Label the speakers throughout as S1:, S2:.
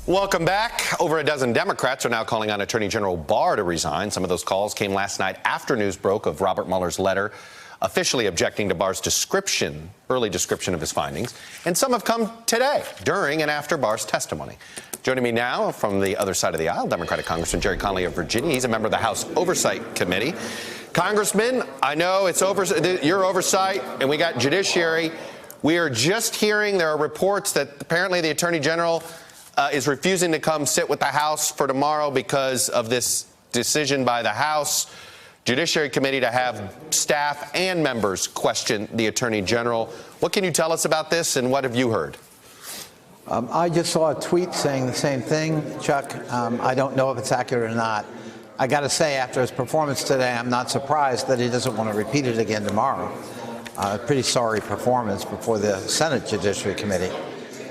S1: Welcome back. Over a dozen Democrats are now calling on Attorney General Barr to resign. Some of those calls came last night after news broke of Robert Mueller's letter officially objecting to Barr's early description of his findings. And some have come today, during and after Barr's testimony. Joining me now from the other side of the aisle, Democratic Congressman Gerry Connolly of Virginia. He's a member of the House Oversight Committee. Congressman, I know it's your oversight, and we got judiciary. We are just hearing there are reports that apparently the Attorney General is refusing to come sit with the House for tomorrow because of this decision by the House Judiciary Committee to have staff and members question the Attorney General. What can you tell us about this, and what have you heard?
S2: I just saw a tweet saying the same thing, Chuck. I don't know if it's accurate or not. I got to say, after his performance today, I'm not surprised that he doesn't want to repeat it again tomorrow. A pretty sorry performance before the Senate Judiciary Committee.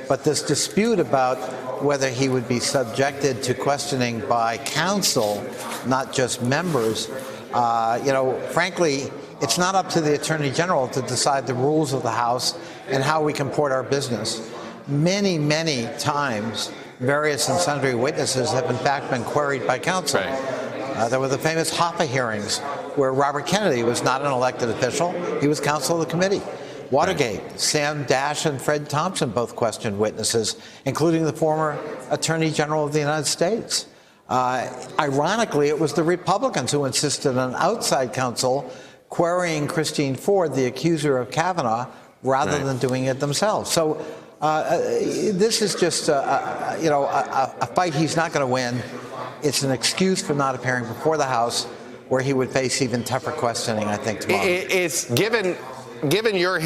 S2: But this dispute about whether he would be subjected to questioning by counsel, not just members, frankly, it's not up to the Attorney General to decide the rules of the House and how we comport our business. Many, many times, various and sundry witnesses have in fact been queried by counsel.
S1: Right.
S2: There were the famous Hoffa hearings where Robert Kennedy was not an elected official. He was counsel of the committee. Watergate, right. Sam Dash and Fred Thompson both questioned witnesses, including the former Attorney General of the United States. Ironically, it was the Republicans who insisted on outside counsel querying Christine Ford, the accuser of Kavanaugh, rather
S1: right.
S2: than doing it themselves. So this is just a fight he's not going to win. It's an excuse for not appearing before the House, where he would face even tougher questioning, I think, tomorrow.
S1: It's given your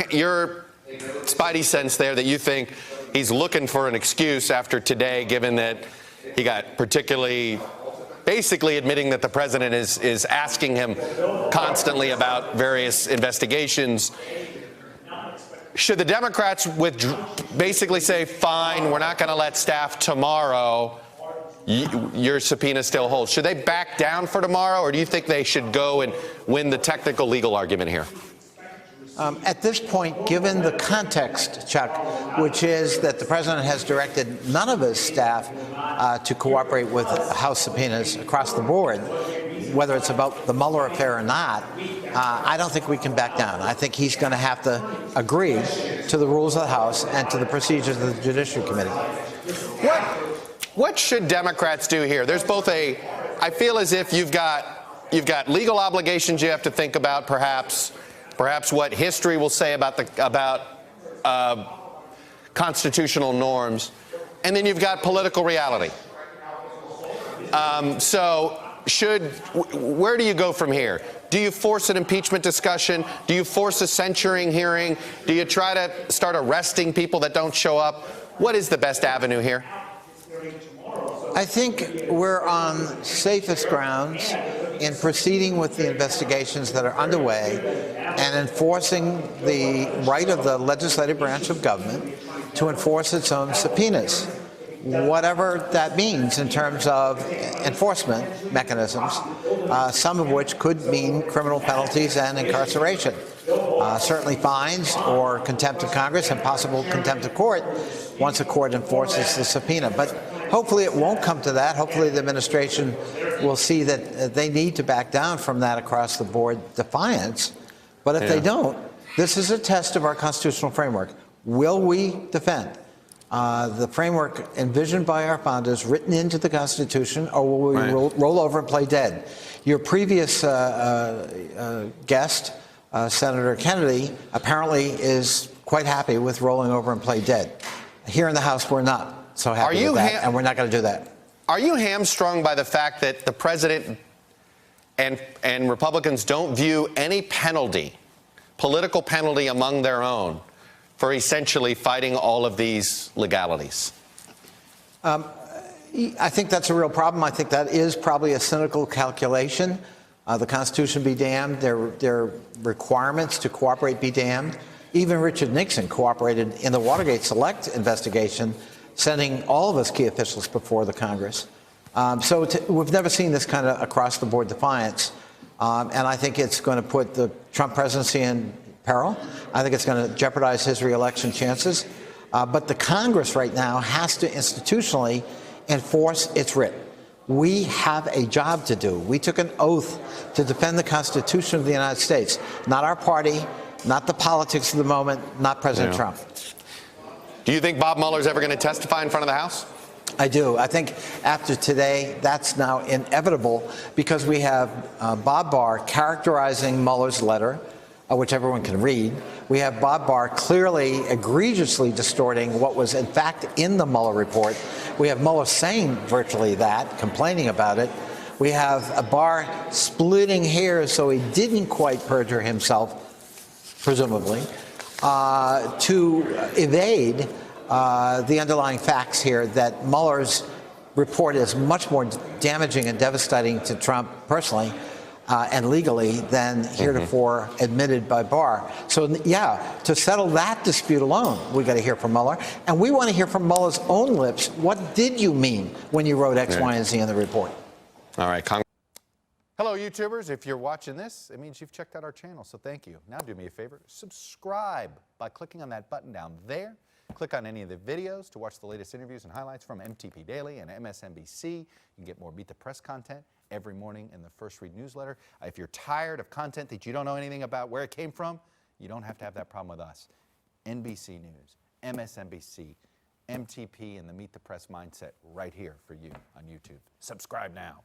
S1: spidey sense there that you think he's looking for an excuse after today, given that he got particularly basically admitting that the president is asking him constantly about various investigations. Should the Democrats basically say, fine, we're not going to let staff tomorrow, your subpoena still holds? Should they back down for tomorrow, or do you think they should go and win the technical legal argument here?
S2: At this point, given the context, Chuck, which is that the president has directed none of his staff to cooperate with House subpoenas across the board, whether it's about the Mueller affair or not, I don't think we can back down. I think he's going to have to agree to the rules of the House and to the procedures of the Judiciary Committee.
S1: What should Democrats do here? There's both I feel as if you've got legal obligations you have to think about, perhaps what history will say about constitutional norms, and then you've got political reality. Where do you go from here? Do you force an impeachment discussion? Do you force a censuring hearing? Do you try to start arresting people that don't show up? What is the best avenue here?
S2: I think we're on safest grounds in proceeding with the investigations that are underway and enforcing the right of the legislative branch of government to enforce its own subpoenas, whatever that means in terms of enforcement mechanisms, some of which could mean criminal penalties and incarceration. Certainly fines or contempt of Congress and possible contempt of court once a court enforces the subpoena. But hopefully it won't come to that. Hopefully the administration will see that they need to back down from that across-the-board defiance. But if they don't, this is a test of our constitutional framework. Will we defend the framework envisioned by our founders, written into the Constitution, or will we roll over and play dead? Your previous guest, Senator Kennedy, apparently is quite happy with rolling over and play dead. Here in the House, we're not so happy with that, and we're not going to do that.
S1: Are you hamstrung by the fact that the president and Republicans don't view any penalty, political penalty among their own, for essentially fighting all of these legalities?
S2: I think that's a real problem. I think that is probably a cynical calculation. The Constitution be damned. Their requirements to cooperate be damned. Even Richard Nixon cooperated in the Watergate Select investigation, sending all of his key officials before the Congress. We've never seen this kind of across-the-board defiance. And I think it's going to put the Trump presidency in peril. I think it's going to jeopardize his reelection chances. But the Congress right now has to institutionally enforce its writ. We have a job to do. We took an oath to defend the Constitution of the United States, not our party, not the politics of the moment, not President Trump.
S1: Do you think Bob Mueller's ever going to testify in front of the House?
S2: I do. I think after today, that's now inevitable because we have Bob Barr characterizing Mueller's letter, which everyone can read. We have Bob Barr clearly, egregiously distorting what was in fact in the Mueller report. We have Mueller saying virtually that, complaining about it. We have Barr splitting hairs so he didn't quite perjure himself, presumably, to evade the underlying facts here that Mueller's report is much more damaging and devastating to Trump personally and legally than heretofore admitted by Barr. So, yeah, to settle that dispute alone, we got to hear from Mueller. And we want to hear from Mueller's own lips. What did you mean when you wrote X, Y, and Z in the report?
S1: All right, Hello, YouTubers. If you're watching this, it means you've checked out our channel, so thank you. Now do me a favor, subscribe by clicking on that button down there. Click on any of the videos to watch the latest interviews and highlights from MTP Daily and MSNBC. You can get more Beat the Press content every morning in the First Read newsletter. If you're tired of content that you don't know anything about where it came from, you don't have to have that problem with us. NBC News, MSNBC, MTP, and the Meet the Press mindset right here for you on YouTube. Subscribe now.